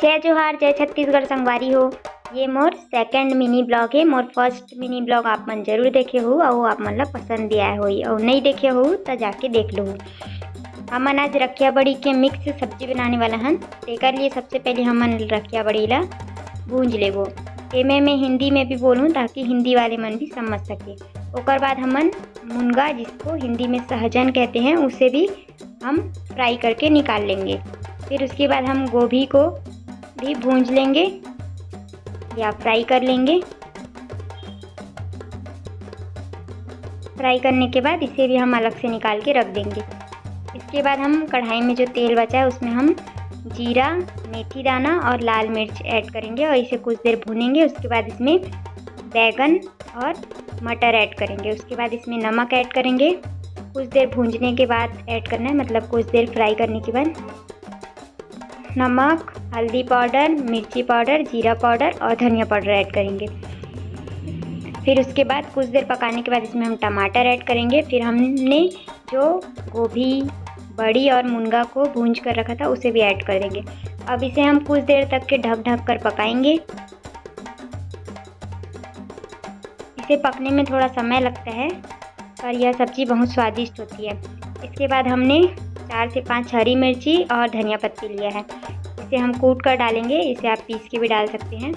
जय जोहार, जय छत्तीसगढ़ संगवारी हो। ये मोर सेकंड मिनी ब्लॉग है। मोर फर्स्ट मिनी ब्लॉग आप मन जरूर देखे हो और आप मन ला पसंद आए होई और नहीं देखे हो तो जाके देख लो। हमन आज रखिया बड़ी के मिक्स सब्जी बनाने वाला हन। तेकर लिए सबसे पहले हमन रखिया बड़ी ला भूंज लेबो। एमे मैं हिंदी में भी बोलूँ ताकि हिंदी वाले मन भी समझ सके। ओकर बाद हमन मुनगा, जिसको हिंदी में सहजन कहते हैं, उसे भी हम फ्राई करके निकाल लेंगे। फिर उसके बाद हम गोभी को भी भूंज लेंगे या फ्राई कर लेंगे। फ्राई करने के बाद इसे भी हम अलग से निकाल के रख देंगे। इसके बाद हम कढ़ाई में जो तेल बचा है उसमें हम जीरा, मेथी दाना और लाल मिर्च ऐड करेंगे और इसे कुछ देर भूनेंगे। उसके बाद इसमें बैगन और मटर ऐड करेंगे। उसके बाद इसमें नमक ऐड करेंगे। कुछ देर भूनने के बाद ऐड करना है, मतलब कुछ देर फ्राई करने के बाद नमक, हल्दी पाउडर, मिर्ची पाउडर, जीरा पाउडर और धनिया पाउडर ऐड करेंगे। फिर उसके बाद कुछ देर पकाने के बाद इसमें हम टमाटर ऐड करेंगे। फिर हमने जो गोभी, बड़ी और मुनगा को भूंज कर रखा था उसे भी ऐड कर देंगे। अब इसे हम कुछ देर तक के ढक कर पकाएंगे। इसे पकने में थोड़ा समय लगता है पर यह सब्ज़ी बहुत स्वादिष्ट होती है। इसके बाद हमने 4 से 5 हरी मिर्ची और धनिया पत्ती लिया है। इसे हम कूट कर डालेंगे। इसे आप पीस के भी डाल सकते हैं।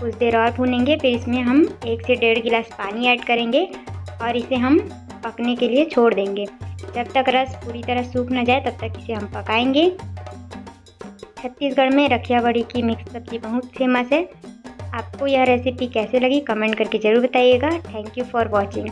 कुछ देर और भूनेंगे। फिर इसमें हम 1 से 1.5 गिलास पानी ऐड करेंगे और इसे हम पकने के लिए छोड़ देंगे। जब तक रस पूरी तरह सूख न जाए तब तक इसे हम पकाएंगे। छत्तीसगढ़ में रखिया बड़ी की मिक्स सब्जी बहुत फेमस है। आपको यह रेसिपी कैसे लगी कमेंट करके ज़रूर बताइएगा। Thank you for watching.